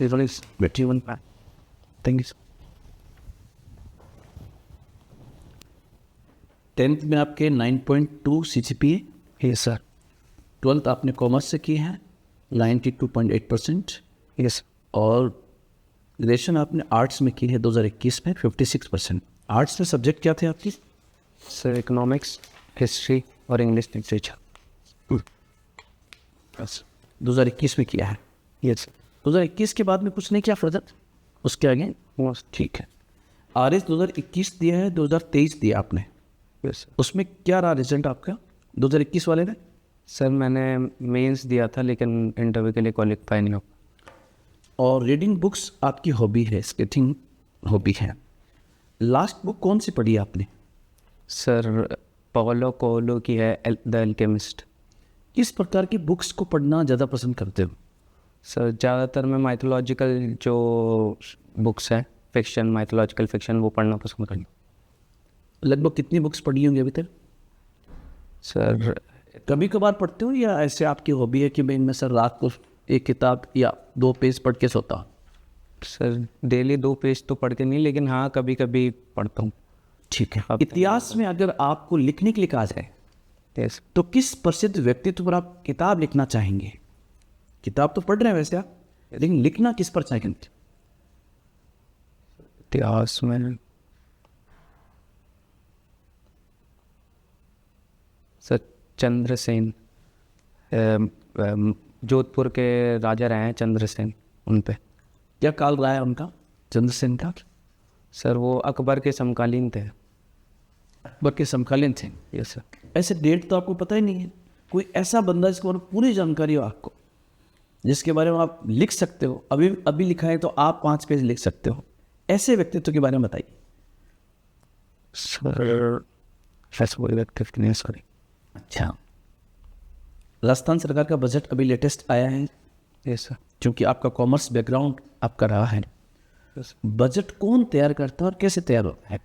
21 thank you. 10th में आपके 9.2 CGPA yes sir. 12th आपने कॉमर्स से की है 92.8%। यस और ग्रेजुएशन आपने आर्ट्स में की है 2021 में 56%। आर्ट्स में सब्जेक्ट क्या थे आपकी? सर, इकोनॉमिक्स, हिस्ट्री और इंग्लिश लिटरेचर। बस 2021 में किया है। यस 2021 के बाद में कुछ नहीं किया फर्दर उसके आगे? ठीक है। RS 2021 दिया है, 2023 दिया आपने, यस उसमें क्या रहा रिजल्ट आपका 2021 वाले में? सर, मैंने मेंस दिया था लेकिन इंटरव्यू के लिए क्वालिफाई नहीं हो। और रीडिंग बुक्स आपकी हॉबी है, स्केटिंग हॉबी है। लास्ट बुक कौन सी पढ़ी आपने? सर, पाओलो कोएल्हो की है द अल्केमिस्ट। किस प्रकार की बुक्स को पढ़ना ज़्यादा पसंद करते हो? सर, ज़्यादातर मैं माइथोलॉजिकल जो बुक्स हैं, फिक्शन, माइथोलॉजिकल फिक्शन, वो पढ़ना पसंद करता हूँ। लगभग कितनी बुक्स पढ़ी होंगी अभी तक? सर, कभी कभार पढ़ते हो या ऐसे आपकी हॉबी है कि मैं इनमें सर रात को एक किताब या 2 पेज पढ़ के सोता हूँ? सर डेली 2 पेज तो पढ़ के नहीं, लेकिन हाँ कभी कभी पढ़ता हूँ। ठीक है। इतिहास में अगर आपको लिखने के लिए कहा जाए यस तो किस प्रसिद्ध व्यक्तित्व पर आप किताब लिखना चाहेंगे? किताब तो पढ़ रहे हैं वैसे आप, लेकिन लिखना किस पर चाहेंगे? इतिहास में सर चंद्रसेन, जोधपुर के राजा रहे हैं चंद्रसेन, उन पे। क्या काल रहा है उनका, चंद्रसेन का? सर वो अकबर के समकालीन थे। अकबर के समकालीन थे। Yes sir. ऐसे डेट तो आपको पता ही नहीं है। कोई ऐसा बंदा जिसके बारे में पूरी जानकारी हो आपको, जिसके बारे में आप लिख सकते हो, अभी लिखा है तो आप 5 पेज लिख सकते हो, ऐसे व्यक्तित्व के बारे में बताइए। सर ऐसा कोई व्यक्तित्व नहीं है, सॉरी। अच्छा, राजस्थान सरकार का बजट अभी लेटेस्ट आया है। Yes sir. क्योंकि आपका कॉमर्स बैकग्राउंड आपका रहा है, बजट कौन तैयार करता है और कैसे तैयार होता है?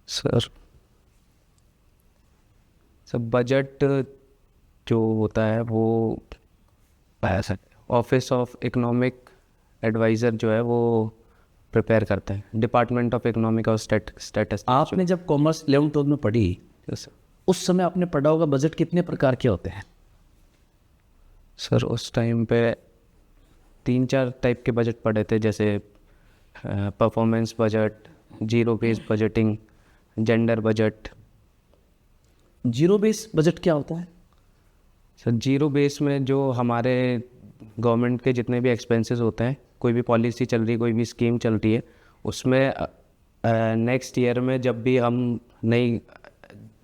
सर बजट जो होता है वो ऑफिस ऑफ इकोनॉमिक एडवाइज़र जो है वो प्रिपेयर करता है, डिपार्टमेंट ऑफ इकोनॉमिक और स्टेटस। आपने जब कॉमर्स 11th-12th में पढ़ी, यस सर। उस समय आपने पढ़ा होगा बजट कितने प्रकार के होते हैं? सर उस टाइम पे 3-4 टाइप के बजट पढ़े थे, जैसे performance budget, zero base budgeting, gender budget. Zero base budget क्या होता है? सर जीरो बेस में जो हमारे गवर्नमेंट के जितने भी एक्सपेंसेस होते हैं, कोई भी पॉलिसी चल रही है, कोई भी स्कीम चल रही है, उसमें नेक्स्ट ईयर में जब भी हम नई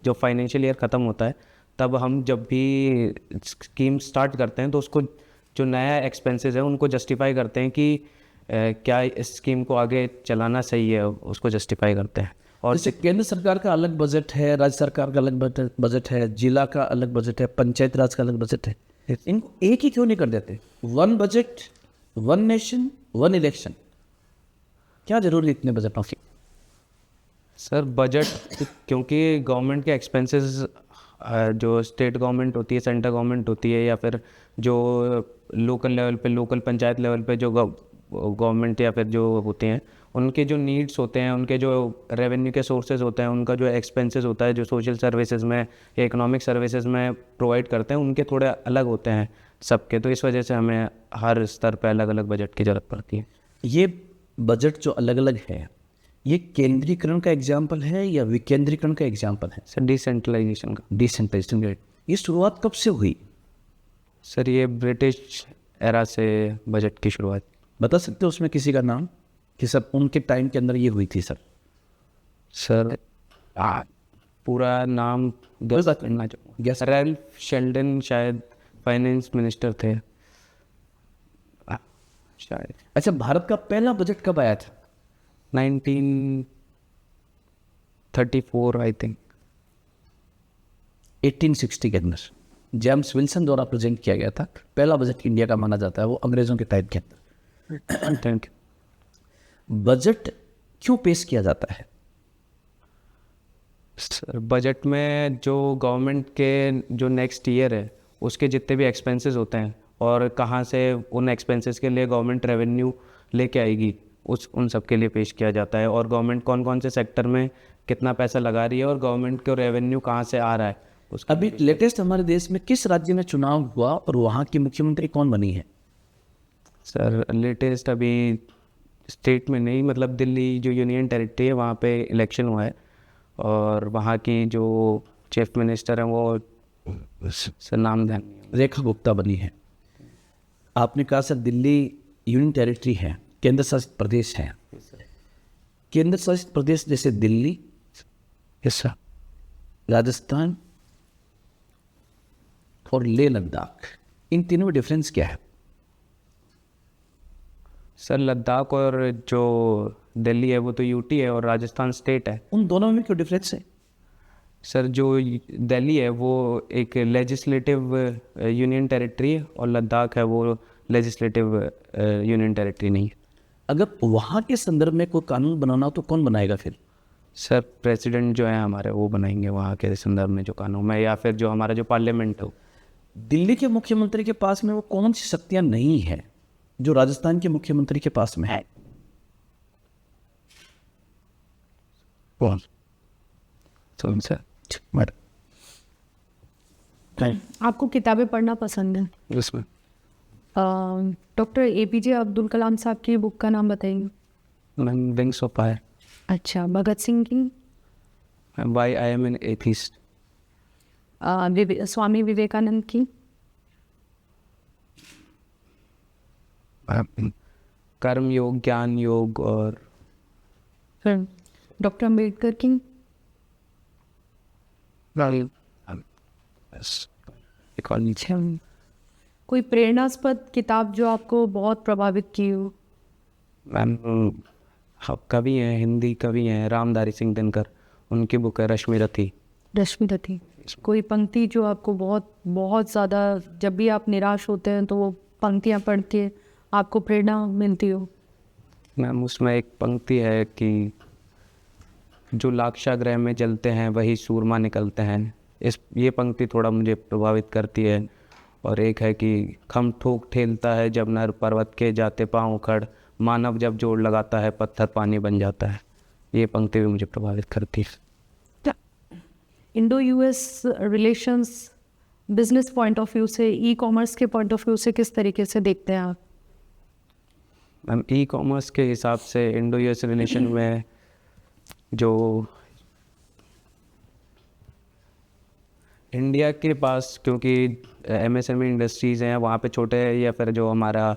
जो फाइनेंशियल ईयर ख़त्म होता है, तब हम जब भी स्कीम स्टार्ट करते हैं तो उसको जो नया एक्सपेंसेस है उनको जस्टिफाई करते हैं कि क्या इस स्कीम को आगे चलाना सही है, उसको जस्टिफाई करते हैं। और जैसे केंद्र सरकार का अलग बजट है, राज्य सरकार का अलग बजट है, जिला का अलग बजट है, पंचायत राज का अलग बजट है, इनको एक ही क्यों नहीं कर देते? 1 बजट, 1 नेशन, 1 इलेक्शन। क्या जरूरी है इतने बजटों की? सर बजट क्योंकि गवर्नमेंट के एक्सपेंसेस जो स्टेट गवर्नमेंट होती है, सेंट्रल गवर्नमेंट होती है, या फिर जो लोकल लेवल पे, लोकल पंचायत लेवल पे जो गवर्नमेंट या फिर जो होते हैं, उनके जो नीड्स होते हैं, उनके जो रेवेन्यू के सोर्सेज होते हैं, उनका जो एक्सपेंसेस होता है, जो सोशल सर्विसेज में या इकोनॉमिक सर्विसेज में प्रोवाइड करते हैं, उनके थोड़े अलग होते हैं सबके। तो इस वजह से हमें हर स्तर पर अलग अलग बजट की ज़रूरत पड़ती है। ये बजट जो अलग अलग है, ये केंद्रीकरण का एग्जाम्पल है या विकेंद्रीकरण का एग्जाम्पल है? सर डिसेंट्रलाइजेशन का। डिसेंट्रलाइजेशन। ये शुरुआत कब से हुई? सर ये ब्रिटिश एरा से बजट की शुरुआत। बता सकते हो उसमें किसी का नाम कि सब उनके टाइम के अंदर ये हुई थी? सर पूरा नाम करना चाहूँगा। Yes. रैल्फ शेल्डन शायद फाइनेंस मिनिस्टर थे शायद। अच्छा, भारत का पहला बजट कब आया था? 1934 आई थिंक। 1860 के अंदर जेम्स विल्सन द्वारा प्रेजेंट किया गया था। पहला बजट इंडिया का माना जाता है, वो अंग्रेजों के टाइम के अंदर। Thank you. बजट क्यों पेश किया जाता है? सर बजट में जो गवर्नमेंट के जो नेक्स्ट ईयर है उसके जितने भी एक्सपेंसेस होते हैं और कहाँ से उन एक्सपेंसेस के लिए गवर्नमेंट रेवेन्यू लेके आएगी, उन सब के लिए पेश किया जाता है। और गवर्नमेंट कौन कौन से सेक्टर में कितना पैसा लगा रही है और गवर्नमेंट को रेवेन्यू कहाँ से आ रहा है उसका। अभी लेटेस्ट हमारे देश में किस राज्य में चुनाव हुआ और वहाँ की मुख्यमंत्री कौन बनी है? सर लेटेस्ट अभी स्टेट में नहीं, मतलब दिल्ली जो यूनियन टेरिटरी है वहाँ पे इलेक्शन हुआ है और वहाँ की जो चीफ मिनिस्टर हैं वो सर नाम ध्यान नहीं है। रेखा गुप्ता बनी है। आपने कहा सर दिल्ली यूनियन टेरिटरी है, केंद्र शासित प्रदेश है। केंद्र शासित प्रदेश जैसे दिल्ली, राजस्थान और लेह लद्दाख, इन तीनों में डिफरेंस क्या है? सर लद्दाख और जो दिल्ली है वो तो यूटी है और राजस्थान स्टेट है। उन दोनों में क्यों डिफरेंस है? सर जो दिल्ली है वो एक लेजिस्लेटिव यूनियन टेरिटरी है और लद्दाख है वो लेजिस्लेटिव यूनियन टेरिटरी नहीं है। अगर वहाँ के संदर्भ में कोई कानून बनाना हो तो कौन बनाएगा फिर? सर प्रेसिडेंट जो है हमारे वो बनाएंगे वहाँ के संदर्भ में जो कानून है, या फिर जो हमारा जो पार्लियामेंट हो। दिल्ली के मुख्यमंत्री के पास में वो कौन सी शक्तियां नहीं है जो राजस्थान के मुख्यमंत्री के पास में है? कौन? सर आपको किताबें पढ़ना पसंद है? उसमें डॉक्टर एपीजे अब्दुल कलाम साहब की बुक का नाम बताइए। Ma'am wings of fire. अच्छा, भगत सिंह की? Why I am an atheist. Swami Vivekananda की? कर्म योग, ज्ञान योग। और फिर डॉक्टर अम्बेडकर की? अच्छा, कोई प्रेरणास्पद किताब जो आपको बहुत प्रभावित की हो? मैम कवि हैं, हिंदी कवि हैं रामधारी सिंह दिनकर, उनकी बुक है रश्मि रथी। रश्मि रथी। कोई पंक्ति जो आपको बहुत बहुत ज़्यादा, जब भी आप निराश होते हैं तो वो पंक्तियाँ पढ़ के आपको प्रेरणा मिलती हो? मैम उसमें एक पंक्ति है कि जो लाक्षागृह में जलते हैं वही सूरमा निकलते हैं। ये पंक्ति थोड़ा मुझे प्रभावित करती है। और एक है कि खम ठोक ठेलता है जब नर पर्वत के जाते पाँव उखड़, मानव जब जोड़ लगाता है पत्थर पानी बन जाता है। ये पंक्ति भी मुझे प्रभावित करती है। Indo US relations business point of view से, ई कॉमर्स के पॉइंट ऑफ व्यू से किस तरीके से देखते हैं आप? मैम ई कॉमर्स के हिसाब से इंडो यूएस रिलेशन में जो इंडिया के पास, क्योंकि एमएसएमई इंडस्ट्रीज़ हैं वहाँ पे छोटे या फिर जो हमारा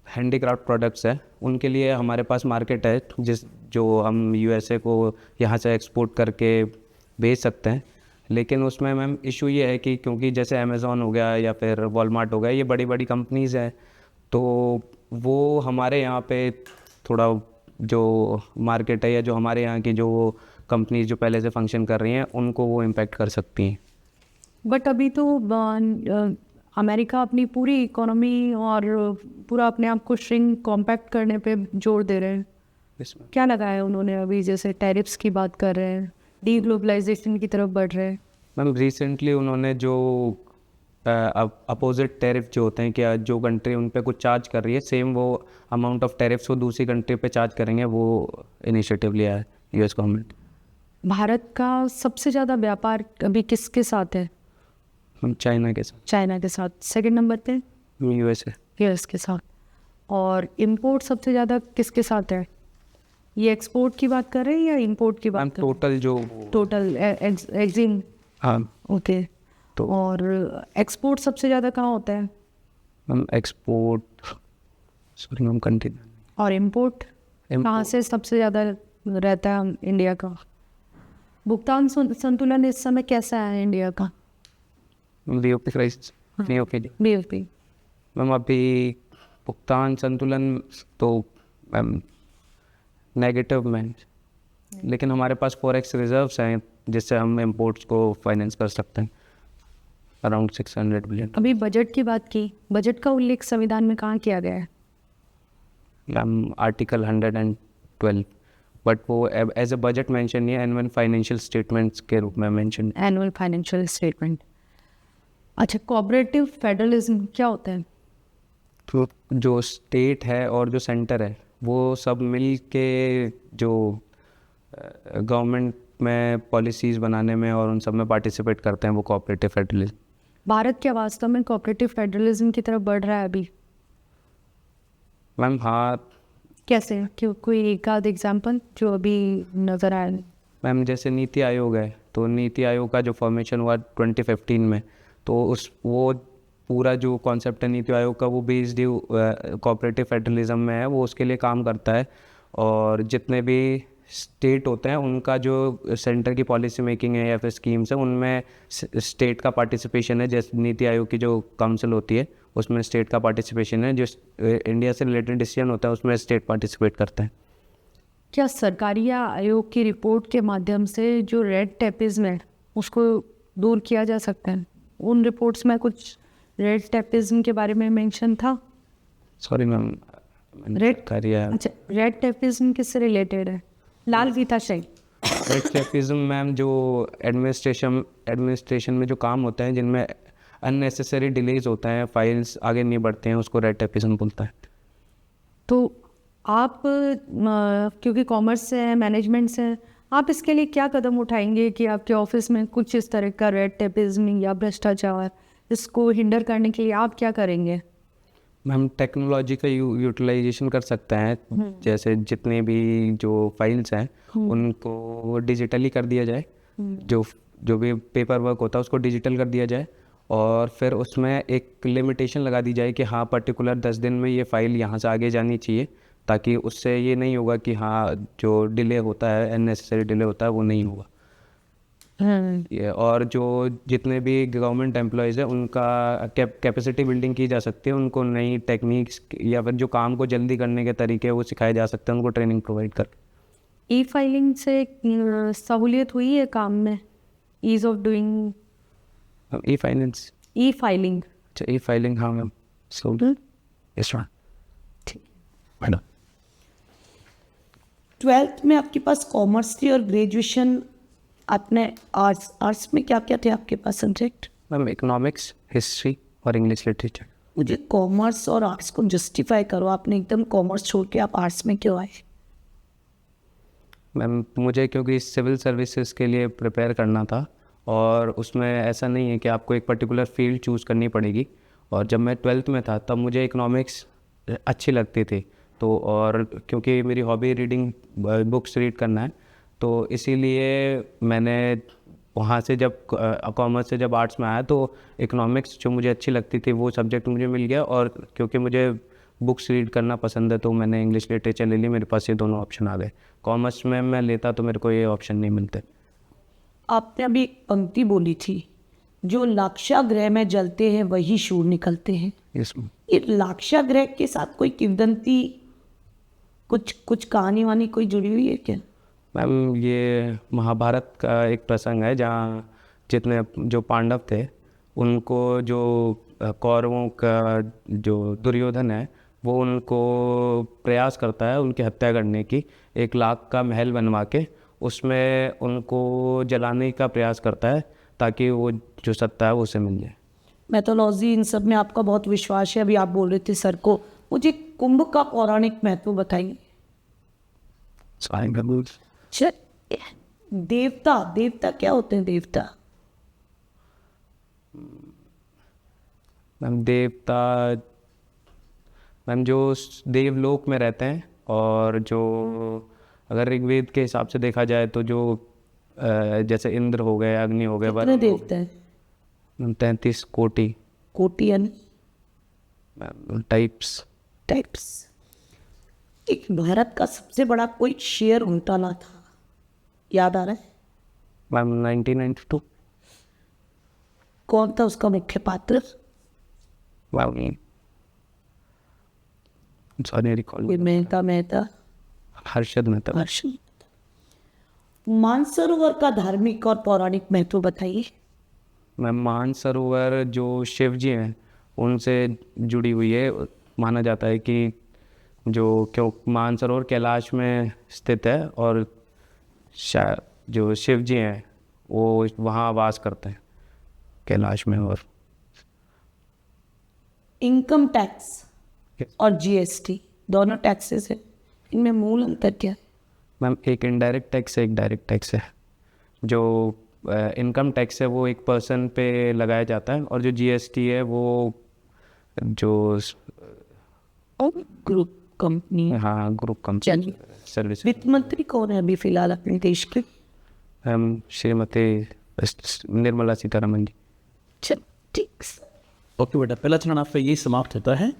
हैंडीक्राफ्ट प्रोडक्ट्स है उनके लिए हमारे पास मार्केट है जो हम यूएसए को यहाँ से एक्सपोर्ट करके बेच सकते हैं। लेकिन उसमें मैम इशू ये है कि क्योंकि जैसे अमेज़ॉन हो गया या फिर वॉलमार्ट हो गया, ये बड़ी बड़ी कंपनीज़ हैं, तो वो हमारे यहाँ पे थोड़ा जो मार्केट है या जो हमारे यहाँ की जो कंपनीज जो पहले से फंक्शन कर रही हैं उनको वो इम्पेक्ट कर सकती हैं। बट अभी तो अमेरिका अपनी पूरी इकोनॉमी और पूरा अपने आप को श्रिंक कॉम्पैक्ट करने पे जोर दे रहे हैं। इसमें क्या लगा है उन्होंने? अभी जैसे टैरिफ्स की बात कर रहे हैं, डीग्लोबलाइजेशन की तरफ बढ़ रहे हैं। मैम रिसेंटली उन्होंने जो अपोजिट टैरिफ जो होते हैं कि जो कंट्री उन पे कुछ चार्ज कर रही है सेम वो अमाउंट ऑफ टैरिफ्स वो दूसरी कंट्री पे चार्ज करेंगे, वो इनिशिएटिव लिया है यूएस गवर्नमेंट। भारत का सबसे ज़्यादा व्यापार अभी किसके साथ है? हम चाइना के साथ। चाइना के साथ। सेकंड नंबर पे यूएसए। यूएस के साथ। और इंपोर्ट सबसे ज़्यादा किसके साथ है? ये एक्सपोर्ट की बात कर रहे हैं या इंपोर्ट की मैम बात कर रहे हैं? टोटल जो टोटल एक्सिम। हाँ ओके। तो और एक्सपोर्ट सबसे ज़्यादा कहाँ होता है? Ma'am export, sorry ma'am continue. और इंपोर्ट कहाँ से सबसे ज़्यादा रहता है इंडिया का? भुगतान संतुलन इस समय कैसा है इंडिया का? बीओपी क्राइसिस नहीं ओके जी बीओपी। मैम अभी भुगतान संतुलन तो मैम नेगेटिव में, लेकिन हमारे पास फॉरेक्स रिजर्व्स हैं जिससे हम इंपोर्ट्स को फाइनेंस कर सकते हैं अराउंड 600 बिलियन। अभी बजट की बात की, बजट का उल्लेख संविधान में कहाँ किया गया है? मैम आर्टिकल 112, बट वो एज ए बजट मेंशन नहीं है, एनुअल फाइनेंशियल स्टेटमेंट्स के रूप में मेंशन। Annual financial statement. अच्छा, कोऑपरेटिव फेडरलिज्म क्या होता है? तो जो स्टेट है और जो सेंटर है वो सब मिल के जो गवर्नमेंट में पॉलिसीज़ बनाने में और उन सब में पार्टिसिपेट करते हैं, वो कोऑपरेटिव फेडरलिज्म। भारत क्या वास्तव में कोऑपरेटिव फेडरलिज्म की तरफ बढ़ रहा है अभी? मैम हाँ, कैसे? क्यों, कोई एक आध एग्जाम्पल जो अभी नज़र आया? मैम जैसे नीति आयोग है, तो नीति आयोग का जो फॉर्मेशन हुआ 2015 में, तो उस वो पूरा जो कॉन्सेप्ट है नीति आयोग का वो बेस्ड कोऑपरेटिव फेडरलिज्म में है, वो उसके लिए काम करता है। और जितने भी स्टेट होते हैं उनका जो सेंटर की पॉलिसी मेकिंग है या फिर स्कीम्स है, उनमें स्टेट का पार्टिसिपेशन है। जैसे नीति आयोग की जो काउंसिल होती है उसमें स्टेट का पार्टिसिपेशन है, जो इंडिया से रिलेटेड डिसीजन होता है उसमें स्टेट पार्टिसिपेट करते हैं। क्या सरकारी या आयोग की रिपोर्ट के माध्यम से जो रेड टेपिज्म है उसको दूर किया जा सकता है? उन रिपोर्ट्स में कुछ रेड टेपिज्म के बारे में मेंशन था? सॉरी मैम, रेड करिए। अच्छा, रेड टेपिज्म किससे रिलेटेड है? लाल फीताशाही? रेड टेपिज्म मैम जो एडमिनिस्ट्रेशन में जो काम होते हैं जिनमें अननेसेसरी डिलेज होता है, फाइल्स आगे नहीं बढ़ते हैं, उसको रेड टेपिज्म बोलता है। तो आप क्योंकि कॉमर्स से हैं, मैनेजमेंट से हैं, आप इसके लिए क्या कदम उठाएंगे कि आपके ऑफिस में कुछ इस तरह का रेड टेपिज्म या भ्रष्टाचार, इसको हिंडर करने के लिए आप क्या करेंगे? मैम टेक्नोलॉजी का यूटिलाइजेशन कर सकते हैं। जैसे जितने भी जो फाइल्स हैं उनको डिजिटली कर दिया जाए, जो जो भी पेपर वर्क होता है उसको डिजिटल कर दिया जाए, और फिर उसमें एक लिमिटेशन लगा दी जाए कि हाँ पर्टिकुलर 10 दिन में ये फ़ाइल यहाँ से आगे जानी चाहिए, ताकि उससे ये नहीं होगा कि हाँ जो डिले होता है, अननेसेसरी डिले होता है, वो नहीं होगा। ये और जो जितने भी गवर्नमेंट एम्प्लॉयज़ हैं उनका कैपेसिटी बिल्डिंग की जा सकती है, उनको नई टेक्निक्स या फिर जो काम को जल्दी करने के तरीके वो सिखाए जा सकते हैं, उनको ट्रेनिंग प्रोवाइड कर। ई फाइलिंग से सहूलियत हुई है काम में? Ease of doing e finance, e filing? अच्छा ई फाइलिंग, हाँ ma'am, so yes ma'am. Madam 12th में आपके पास कॉमर्स थी और ग्रेजुएशन आपने आर्ट्स में क्या क्या थे आपके पास सब्जेक्ट? मैम इकोनॉमिक्स, हिस्ट्री और इंग्लिश लिटरेचर। मुझे कॉमर्स और आर्ट्स को जस्टिफाई करो, आपने एकदम कॉमर्स छोड़ के आप आर्ट्स में क्यों आए? मैम मुझे क्योंकि सिविल सर्विसेज के लिए प्रिपेयर करना था, और उसमें ऐसा नहीं है कि आपको एक पर्टिकुलर फील्ड चूज़ करनी पड़ेगी। और जब मैं 12th में था तब मुझे इकोनॉमिक्स अच्छी लगती थी, तो और क्योंकि मेरी हॉबी रीडिंग, बुक्स रीड करना है, तो इसीलिए मैंने वहाँ से जब कॉमर्स से जब आर्ट्स में आया तो इकोनॉमिक्स जो मुझे अच्छी लगती थी वो सब्जेक्ट मुझे मिल गया, और क्योंकि मुझे बुक्स रीड करना पसंद है तो मैंने इंग्लिश लिटरेचर ले ली। मेरे पास ये दोनों ऑप्शन आ गए। कॉमर्स में मैं लेता तो मेरे को ये ऑप्शन नहीं मिलते। आपने अभी एक पंक्ति बोली थी, जो लाक्षागृह में जलते हैं वही शूर निकलते हैं। यस ये लाक्षागृह के साथ कोई किंवदंती, कुछ कहानी वानी कोई जुड़ी हुई है क्या? मैम ये महाभारत का एक प्रसंग है जहाँ जितने जो पांडव थे उनको जो कौरवों का जो दुर्योधन है वो उनको प्रयास करता है उनकी हत्या करने की, 1 लाख का महल बनवा के उसमें उनको जलाने का प्रयास करता है ताकि वो जो सत्ता है वो उसे मिल जाए। मैथोलॉजी इन सब में आपका बहुत विश्वास है। अभी आप बोल रहे थे सर को, मुझे कुंभ का पौराणिक महत्व बताइए। अच्छा, देवता क्या होते हैं? देवता मैम जो देवलोक में रहते हैं, और जो अगर ऋग्वेद के हिसाब से देखा जाए तो जो जैसे इंद्र हो गए, अग्नि हो गए, कितने देवता है? मैम 33 कोटि कोटियन टाइप्स। एक भारत का सबसे बड़ा कोई शेयर घोटाला था, याद आ रहा है? मैम 1992। कौन था उसका मुख्य पात्र? मैम सॉरी रिकॉल, कोई मेहता हर्षद मेहता। हर्षद। मानसरोवर का धार्मिक और पौराणिक महत्व बताइए। मैम मानसरोवर जो शिव जी हैं उनसे जुड़ी हुई है। माना जाता है कि क्यों मानसरोवर कैलाश में स्थित है, और जो शिव जी हैं वो वहाँ वास करते हैं कैलाश में, और इनकम टैक्स और जीएसटी दोनों टैक्सेस है, इनमें मूल अंतर क्या है? मैम एक इनडायरेक्ट टैक्स है, एक डायरेक्ट टैक्स है। जो इनकम टैक्स है वो एक पर्सन पे लगाया जाता है, और जो जीएसटी है वो जो ग्रुप कंपनी। हाँ ग्रुप कंपनी चलिए, सर्विस। वित्त मंत्री कौन है अभी फिलहाल अपने देश के? हम श्रीमती निर्मला सीतारमन जी। चल ठीक। ओके बेटा, पहला चरण आपका यही समाप्त होता है।